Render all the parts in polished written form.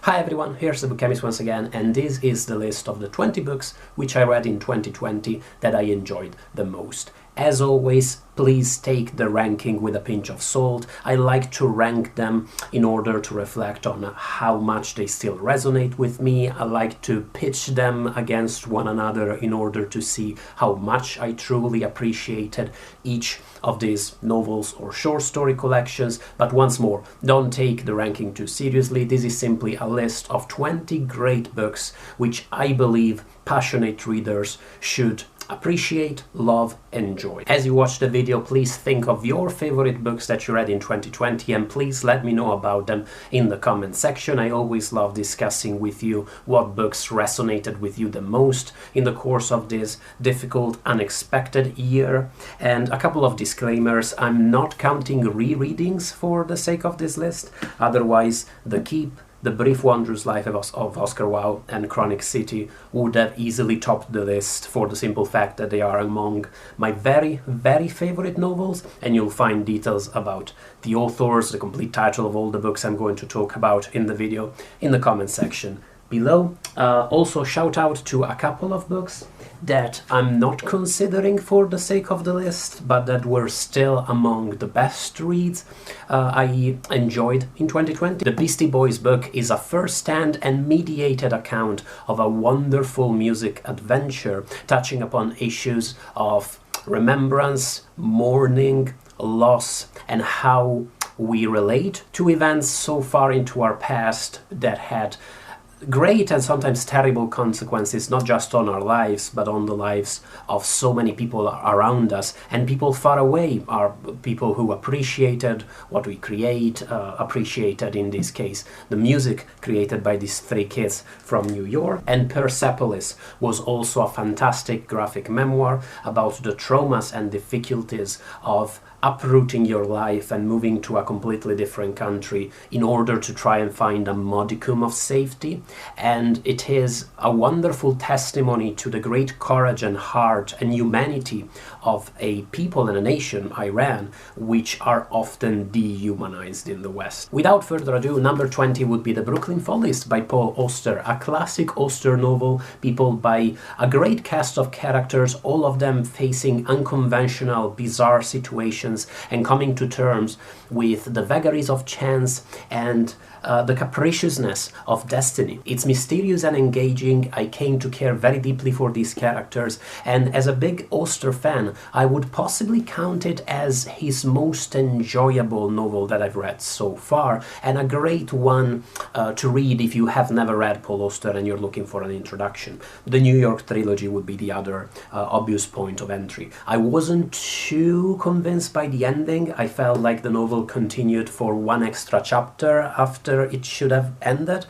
Hi everyone, here's the Book Chemist once again, and this is the list of the 20 books which I read in 2020 that I enjoyed the most. As always, please take the ranking with a pinch of salt. I like to rank them in order to reflect on how much they still resonate with me. I like to pitch them against one another in order to see how much I truly appreciated each of these novels or short story collections. But once more, don't take the ranking too seriously. This is simply a list of 20 great books which I believe passionate readers should appreciate, love, enjoy. As you watch the video, please think of your favorite books that you read in 2020 and please let me know about them in the comment section. I always love discussing with you what books resonated with you the most in the course of this difficult, unexpected year. And a couple of disclaimers: I'm not counting rereadings for the sake of this list, otherwise The Keep, The Brief Wondrous Life of Oscar Wilde, and Chronic City would have easily topped the list for the simple fact that they are among my very, very favorite novels, and you'll find details about the authors, the complete title of all the books I'm going to talk about in the video, in the comment section below. Also shout out to a couple of books that I'm not considering for the sake of the list, but that were still among the best reads I enjoyed in 2020. The Beastie Boys book is a first-hand and mediated account of a wonderful music adventure touching upon issues of remembrance, mourning, loss, and how we relate to events so far into our past that had great and sometimes terrible consequences, not just on our lives, but on the lives of so many people around us, and people far away are people who appreciated what we create, appreciated in this case the music created by these three kids from New York. And Persepolis was also a fantastic graphic memoir about the traumas and difficulties of uprooting your life and moving to a completely different country in order to try and find a modicum of safety. And it is a wonderful testimony to the great courage and heart and humanity of a people and a nation, Iran, which are often dehumanized in the West. Without further ado, number 20 would be The Brooklyn Follies by Paul Auster, a classic Auster novel, peopled by a great cast of characters, all of them facing unconventional, bizarre situations and coming to terms with the vagaries of chance and the capriciousness of destiny. It's mysterious and engaging. I came to care very deeply for these characters, and as a big Auster fan, I would possibly count it as his most enjoyable novel that I've read so far, and a great one to read if you have never read Paul Auster and you're looking for an introduction. The New York trilogy would be the other obvious point of entry. I wasn't too convinced by the ending. I felt like the novel continued for one extra chapter after it should have ended,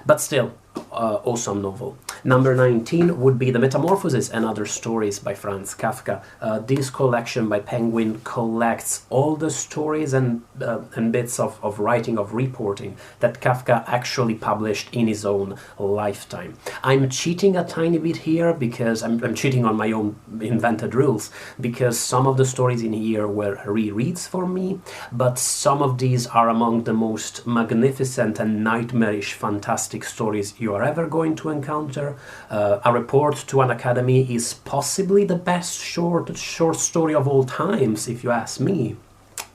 but still, awesome novel. Number 19 would be The Metamorphosis and Other Stories by Franz Kafka. This collection by Penguin collects all the stories and bits of writing, of reporting that Kafka actually published in his own lifetime. I'm cheating a tiny bit here because I'm cheating on my own invented rules, because some of the stories in here were rereads for me, but some of these are among the most magnificent and nightmarish fantastic stories you are ever going to encounter. A Report to an Academy is possibly the best short story of all times, if you ask me.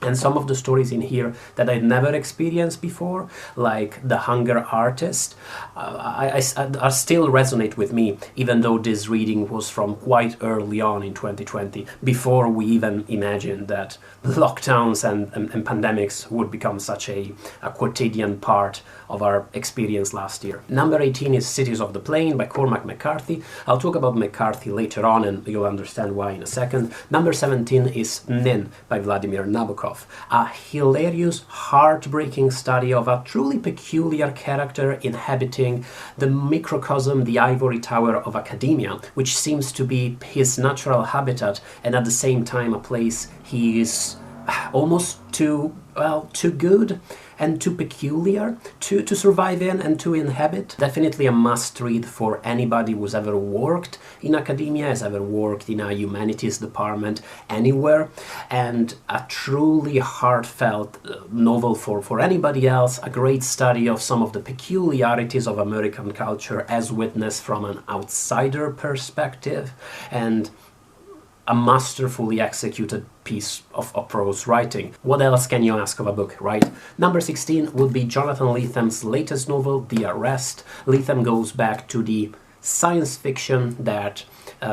And some of the stories in here that I'd never experienced before, like The Hunger Artist, are still resonate with me, even though this reading was from quite early on in 2020, before we even imagined that lockdowns and pandemics would become such a quotidian part of our experience last year. Number 18 is Cities of the Plain by Cormac McCarthy. I'll talk about McCarthy later on and you'll understand why in a second. Number 17 is Nin by Vladimir Nabokov, a hilarious, heartbreaking study of a truly peculiar character inhabiting the microcosm, the ivory tower of academia, which seems to be his natural habitat and at the same time a place he is almost too good and too peculiar to survive in and to inhabit. Definitely a must-read for anybody who's ever worked in academia, has ever worked in a humanities department anywhere, and a truly heartfelt novel for anybody else, a great study of some of the peculiarities of American culture as witnessed from an outsider perspective, and a masterfully executed piece of prose writing. What else can you ask of a book, right? Number 16 would be Jonathan Letham's latest novel, The Arrest. Letham goes back to the science fiction that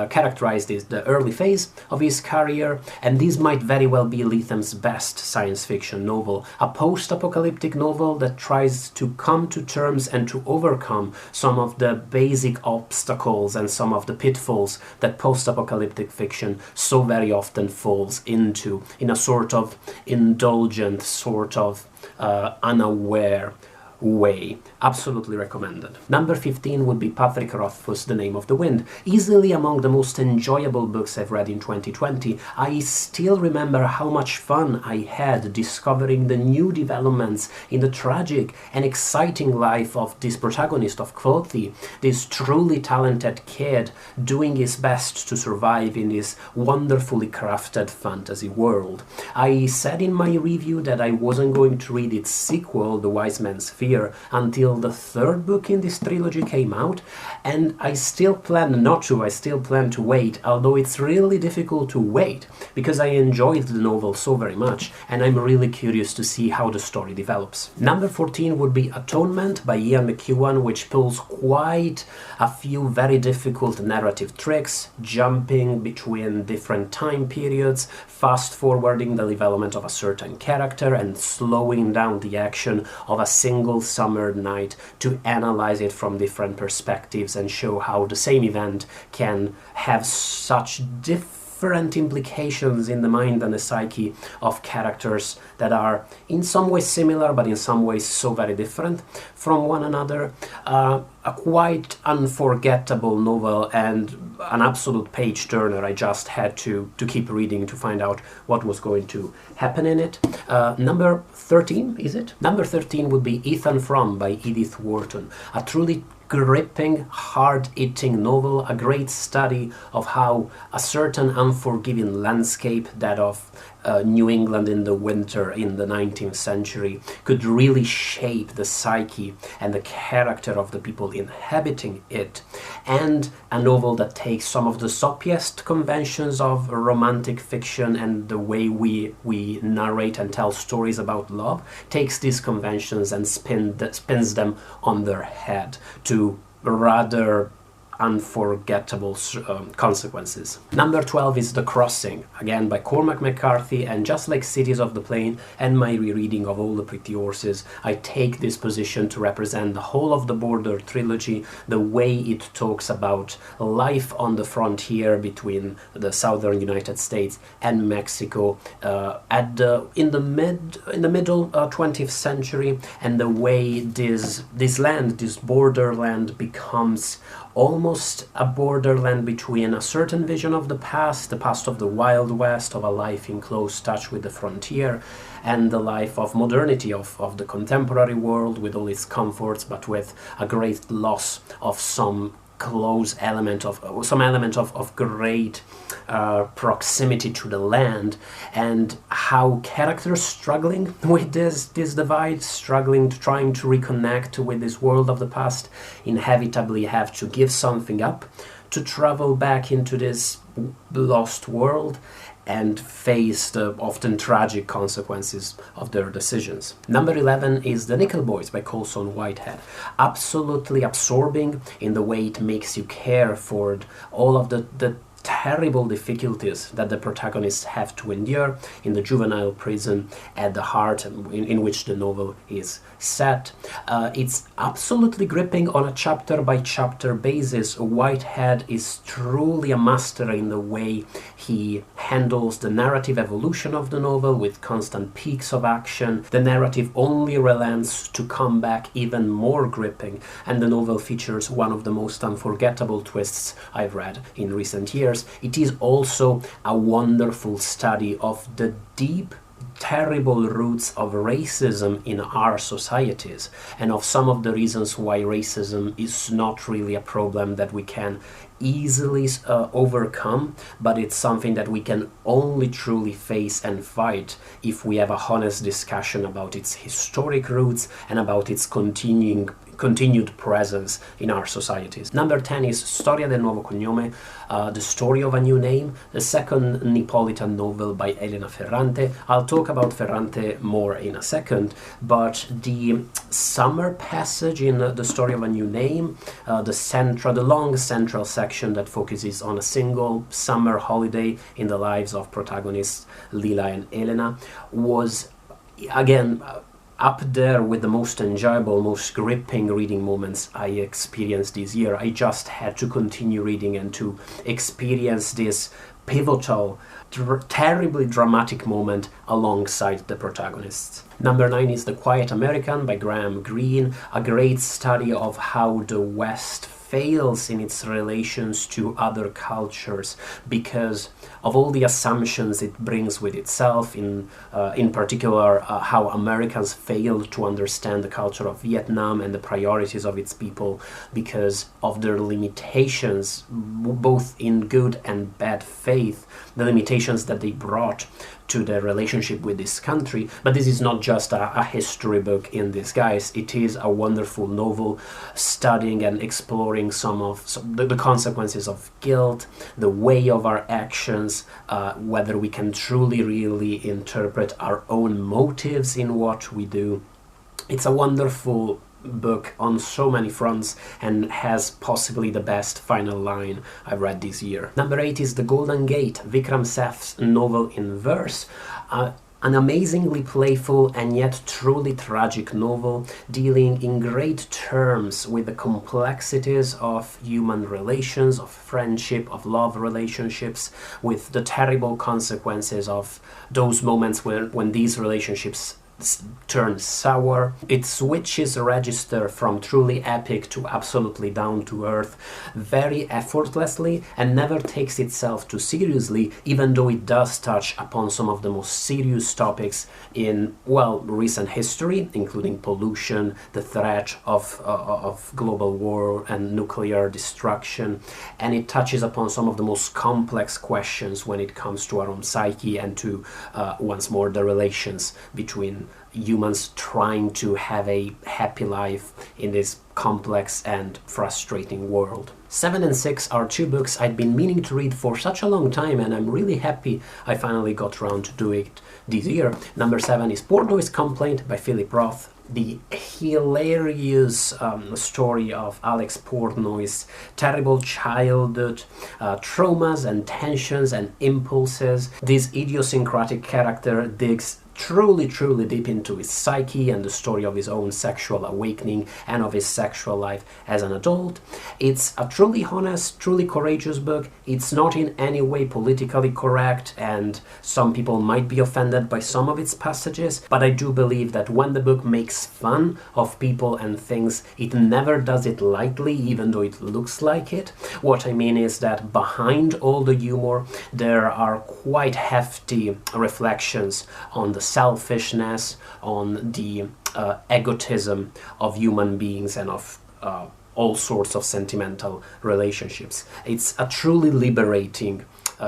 characterized the early phase of his career, and this might very well be Letham's best science fiction novel, a post-apocalyptic novel that tries to come to terms and to overcome some of the basic obstacles and some of the pitfalls that post-apocalyptic fiction so very often falls into, in a sort of indulgent, sort of unaware way. Absolutely recommended. Number 15 would be Patrick Rothfuss' The Name of the Wind. Easily among the most enjoyable books I've read in 2020. I still remember how much fun I had discovering the new developments in the tragic and exciting life of this protagonist of Kvothe, this truly talented kid doing his best to survive in this wonderfully crafted fantasy world. I said in my review that I wasn't going to read its sequel, The Wise Man's Fear, until the third book in this trilogy came out, and I still plan not to. I still plan to wait, although it's really difficult to wait because I enjoyed the novel so very much, and I'm really curious to see how the story develops. Number 14 would be Atonement by Ian McEwan, which pulls quite a few very difficult narrative tricks, jumping between different time periods, fast-forwarding the development of a certain character, and slowing down the action of a single summer night to analyze it from different perspectives and show how the same event can have such different implications in the mind and the psyche of characters that are in some ways similar but in some ways so very different from one another. A quite unforgettable novel and an absolute page turner. I just had to keep reading to find out what was going to happen in it. Number 13, is it? Number 13 would be Ethan Frome by Edith Wharton. A truly gripping, hard-hitting novel, a great study of how a certain unforgiving landscape, that of New England in the winter in the 19th century, could really shape the psyche and the character of the people inhabiting it, and a novel that takes some of the soppiest conventions of romantic fiction and the way we narrate and tell stories about love, takes these conventions and spins them on their head to rather unforgettable consequences. Number 12 is The Crossing, again by Cormac McCarthy, and just like Cities of the Plain and my rereading of All the Pretty Horses, I take this position to represent the whole of the Border trilogy, the way it talks about life on the frontier between the southern United States and Mexico in the middle 20th century, and the way this borderland becomes almost a borderland between a certain vision of the past of the Wild West, of a life in close touch with the frontier, and the life of modernity, of the contemporary world with all its comforts, but with a great loss of some element of great proximity to the land, and how characters struggling with this divide, trying to reconnect with this world of the past, inevitably have to give something up to travel back into this lost world and face the often tragic consequences of their decisions. Number 11 is The Nickel Boys by Colson Whitehead. Absolutely absorbing in the way it makes you care for all of the terrible difficulties that the protagonists have to endure in the juvenile prison at the heart in which the novel is set. It's absolutely gripping on a chapter-by-chapter basis. Whitehead is truly a master in the way he handles the narrative evolution of the novel with constant peaks of action. The narrative only relents to come back even more gripping, and the novel features one of the most unforgettable twists I've read in recent years. It is also a wonderful study of the deep terrible roots of racism in our societies, and of some of the reasons why racism is not really a problem that we can easily overcome, but it's something that we can only truly face and fight if we have a honest discussion about its historic roots and about its continued presence in our societies. Number 10 is Storia del Nuovo Cognome, The Story of a New Name, the second Neapolitan novel by Elena Ferrante. I'll talk about Ferrante more in a second, but the summer passage in The Story of a New Name, the long central section that focuses on a single summer holiday in the lives of protagonists Lila and Elena, was again up there with the most enjoyable, most gripping reading moments I experienced this year. I just had to continue reading and to experience this pivotal, terribly dramatic moment alongside the protagonists. Number 9 is The Quiet American by Graham Greene, a great study of how the West fails in its relations to other cultures because of all the assumptions it brings with itself, in particular how Americans fail to understand the culture of Vietnam and the priorities of its people because of their limitations, both in good and bad faith, the limitations that they brought to their relationship with this country. But this is not just a history book in disguise. It is a wonderful novel studying and exploring some of the consequences of guilt, the way of our actions, whether we can truly really interpret our own motives in what we do. It's a wonderful book on so many fronts and has possibly the best final line I've read this year. Number 8 is The Golden Gate, Vikram Seth's novel in verse. An amazingly playful and yet truly tragic novel dealing in great terms with the complexities of human relations, of friendship, of love relationships, with the terrible consequences of those moments when these relationships turn sour. It switches register from truly epic to absolutely down to earth very effortlessly and never takes itself too seriously, even though it does touch upon some of the most serious topics in, well, recent history, including pollution, the threat of global war and nuclear destruction, and it touches upon some of the most complex questions when it comes to our own psyche and to, once more, the relations between humans trying to have a happy life in this complex and frustrating world. 7 and 6 are two books I'd been meaning to read for such a long time, and I'm really happy I finally got around to doing it this year. Number 7 is Portnoy's Complaint by Philip Roth, the hilarious story of Alex Portnoy's terrible childhood, traumas and tensions and impulses. This idiosyncratic character digs truly deep into his psyche and the story of his own sexual awakening and of his sexual life as an adult. It's a truly honest, truly courageous book. It's not in any way politically correct, and some people might be offended by some of its passages, but I do believe that when the book makes fun of people and things, it never does it lightly, even though it looks like it. What I mean is that behind all the humor, there are quite hefty reflections on the selfishness, on the egotism of human beings and of all sorts of sentimental relationships. It's a truly liberating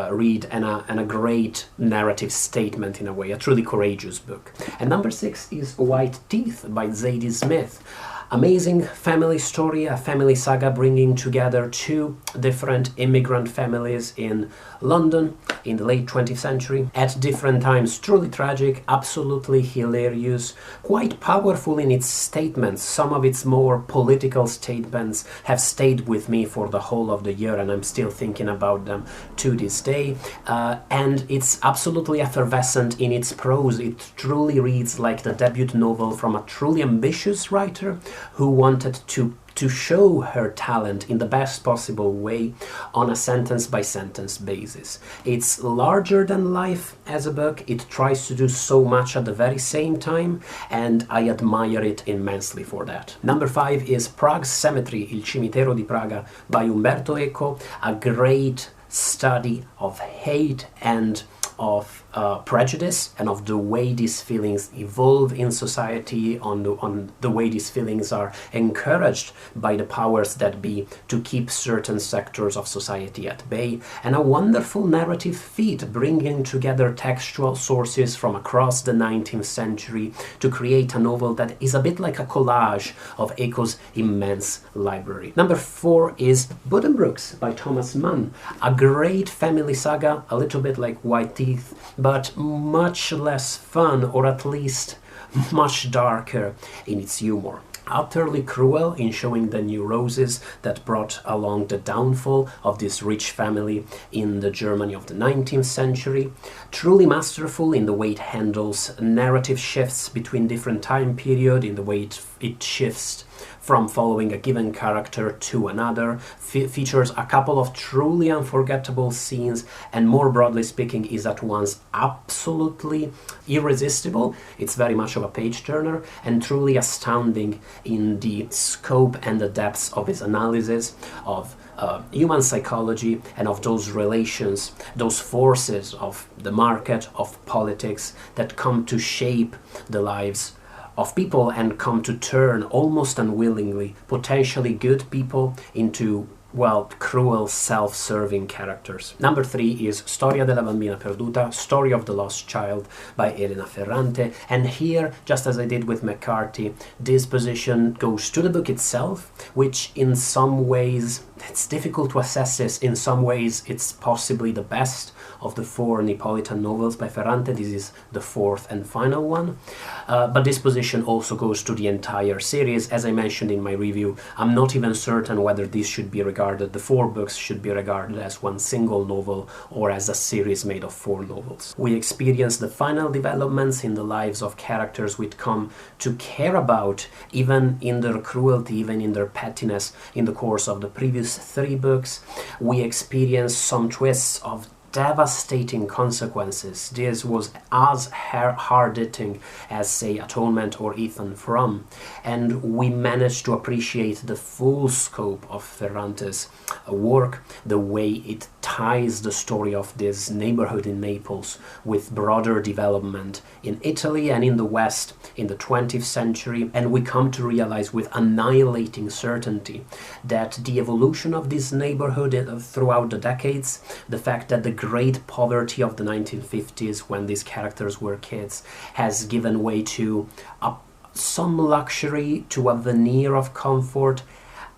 read and a great narrative statement in a way, a truly courageous book. And number 6 is White Teeth by Zadie Smith. Amazing family story, a family saga bringing together two different immigrant families in London in the late 20th century at different times. Truly tragic, absolutely hilarious, quite powerful in its statements. Some of its more political statements have stayed with me for the whole of the year, and I'm still thinking about them to this day. And it's absolutely effervescent in its prose. It truly reads like the debut novel from a truly ambitious writer who wanted to show her talent in the best possible way on a sentence-by-sentence basis. It's larger than life as a book. It tries to do so much at the very same time, and I admire it immensely for that. Number 5 is Prague Cemetery, Il cimitero di Praga by Umberto Eco, a great study of hate and of prejudice and of the way these feelings evolve in society, on the way these feelings are encouraged by the powers that be to keep certain sectors of society at bay, and a wonderful narrative feat bringing together textual sources from across the 19th century to create a novel that is a bit like a collage of Eco's immense library. Number 4 is Buddenbrooks by Thomas Mann, a great family saga, a little bit like White Teeth, but much less fun, or at least much darker in its humor. Utterly cruel in showing the neuroses that brought along the downfall of this rich family in the Germany of the 19th century. Truly masterful in the way it handles narrative shifts between different time periods, in the way it shifts from following a given character to another, features a couple of truly unforgettable scenes, and more broadly speaking is at once absolutely irresistible. It's very much of a page-turner, and truly astounding in the scope and the depths of his analysis of human psychology and of those relations, those forces of the market, of politics, that come to shape the lives of people and come to turn almost unwillingly potentially good people into, well, cruel, self-serving characters. Number 3 is Storia della bambina perduta, Story of the Lost Child by Elena Ferrante, and here, just as I did with McCarthy, this position goes to the book itself, which in some ways, it's difficult to assess this, in some ways it's possibly the best of the 4 Neapolitan novels by Ferrante. This is the 4th and final one, but this position also goes to the entire series. As I mentioned in my review, I'm not even certain whether this should be regarded, the 4 books should be regarded as one single novel or as a series made of 4 novels. We experience the final developments in the lives of characters we'd come to care about, even in their cruelty, even in their pettiness, in the course of the previous 3 books. We experience some twists of devastating consequences. This was as hard-hitting as, say, Atonement or Ethan Frome, and we managed to appreciate the full scope of Ferrante's work, the way it ties the story of this neighborhood in Naples with broader development in Italy and in the West in the 20th century, and we come to realize with annihilating certainty that the evolution of this neighborhood throughout the decades, the fact that the great poverty of the 1950s, when these characters were kids, has given way to some luxury, to a veneer of comfort,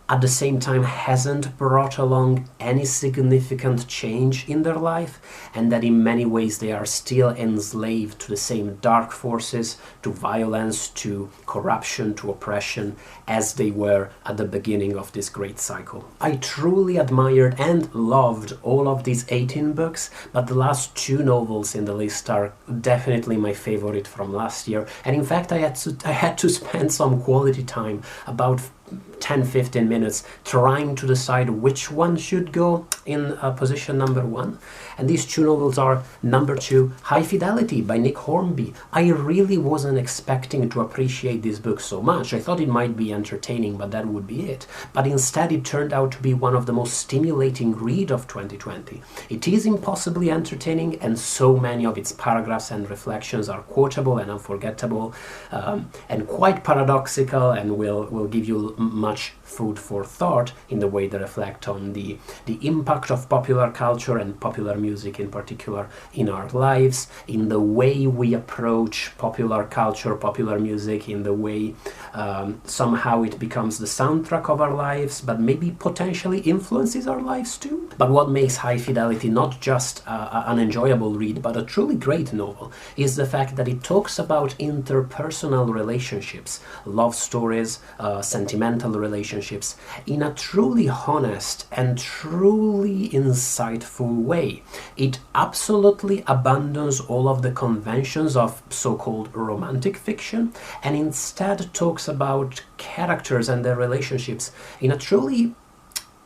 at the same time hasn't brought along any significant change in their life, and that in many ways they are still enslaved to the same dark forces, to violence, to corruption, to oppression, as they were at the beginning of this great cycle. I truly admired and loved all of these 18 books, but the last 2 novels in the list are definitely my favorite from last year, and in fact I had to spend some quality time, about 10-15 minutes, trying to decide which one should go in position number 1. And these 2 novels are number 2, High Fidelity by Nick Hornby. I really wasn't expecting to appreciate this book so much. I thought it might be entertaining, but that would be it. But instead it turned out to be one of the most stimulating read of 2020. It is impossibly entertaining, and so many of its paragraphs and reflections are quotable and unforgettable, and quite paradoxical, and will give you much food for thought in the way they reflect on the impact of popular culture and popular music in particular in our lives, in the way we approach popular culture, popular music, in the way somehow it becomes the soundtrack of our lives, but maybe potentially influences our lives too. But what makes High Fidelity not just an enjoyable read, but a truly great novel, is the fact that it talks about interpersonal relationships, love stories, sentimental relationships, in a truly honest and truly insightful way. It absolutely abandons all of the conventions of so-called romantic fiction, and instead talks about characters and their relationships in a truly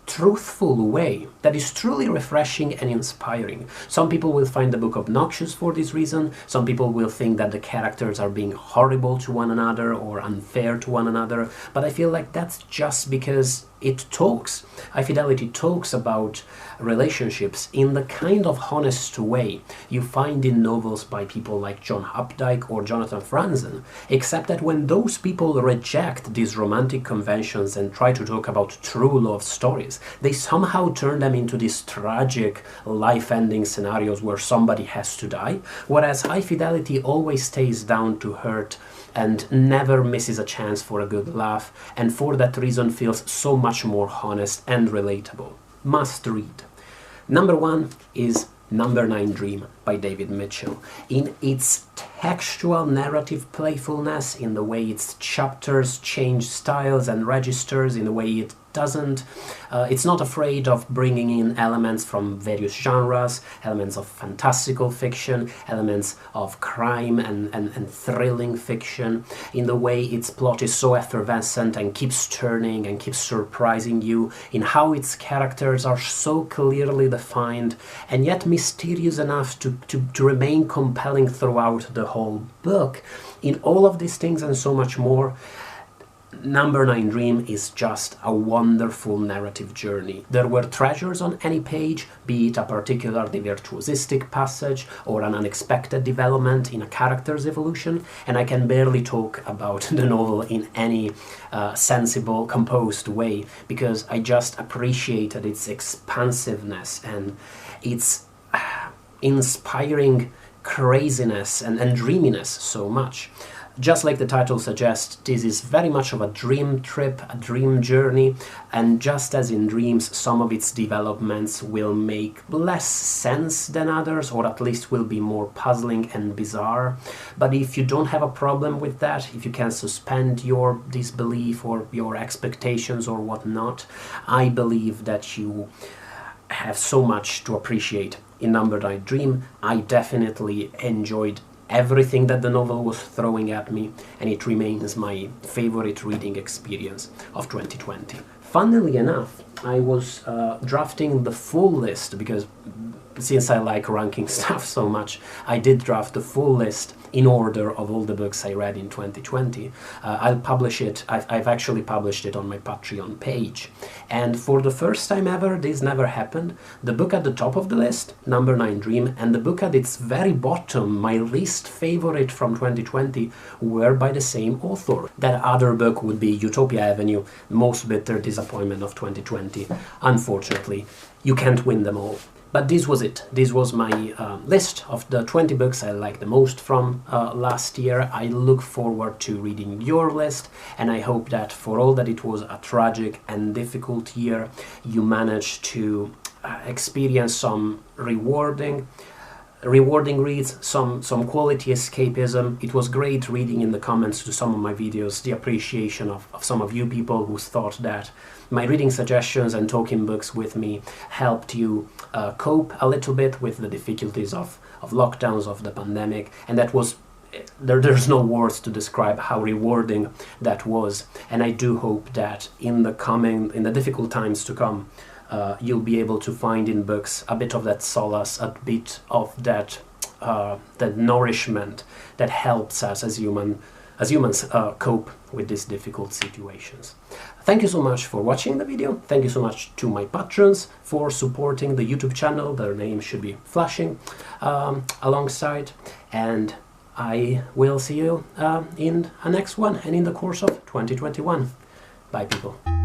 truthful way that is truly refreshing and inspiring. Some people will find the book obnoxious for this reason. Some people will think that the characters are being horrible to one another or unfair to one another, but I feel like that's just because Fidelity talks about relationships in the kind of honest way you find in novels by people like John Updike or Jonathan Franzen, except that when those people reject these romantic conventions and try to talk about true love stories, they somehow turn them into these tragic, life-ending scenarios where somebody has to die, whereas High Fidelity always stays down to earth and never misses a chance for a good laugh, and for that reason feels so much more honest and relatable. Must read. Number 1 is Number 9 Dream by David Mitchell. In its textual narrative playfulness, in the way its chapters change styles and registers, in the way it doesn't, it's not afraid of bringing in elements from various genres, elements of fantastical fiction, elements of crime and thrilling fiction, in the way its plot is so effervescent and keeps turning and keeps surprising you, in how its characters are so clearly defined and yet mysterious enough to remain compelling throughout the whole book. In all of these things and so much more, Number 9 Dream is just a wonderful narrative journey. There were treasures on any page, be it a particularly virtuosistic passage or an unexpected development in a character's evolution, and I can barely talk about the novel in any sensible, composed way, because I just appreciated its expansiveness and its inspiring craziness and dreaminess so much. Just like the title suggests, this is very much of a dream trip, a dream journey, and just as in dreams, some of its developments will make less sense than others, or at least will be more puzzling and bizarre. But if you don't have a problem with that, if you can suspend your disbelief or your expectations or whatnot, I believe that you have so much to appreciate in Number 9 Dream. I definitely enjoyed everything that the novel was throwing at me, and it remains my favorite reading experience of 2020. Funnily enough, I was drafting the full list, because since I like ranking stuff so much, I did draft the full list in order of all the books I read in 2020. I'll publish it. I've actually published it on my Patreon page. And for the first time ever, this never happened. The book at the top of the list, Number 9 Dream, and the book at its very bottom, my least favorite from 2020, were by the same author. That other book would be Utopia Avenue, most bitter disappointment of 2020. Unfortunately, you can't win them all. But this was it. This was my list of the 20 books I liked the most from last year. I look forward to reading your list, and I hope that for all that it was a tragic and difficult year, you managed to experience some rewarding reads, some quality escapism. It was great reading in the comments to some of my videos the appreciation of some of you people who thought that my reading suggestions and talking books with me helped you cope a little bit with the difficulties of lockdowns, of the pandemic, and that was there's no words to describe how rewarding that was. And I do hope that in the difficult times to come, you'll be able to find in books a bit of that solace, a bit of that nourishment that helps us as humans cope with these difficult situations. Thank you so much for watching the video. Thank you so much to my patrons for supporting the YouTube channel. Their name should be flashing alongside, and I will see you in a next one and in the course of 2021. Bye, people.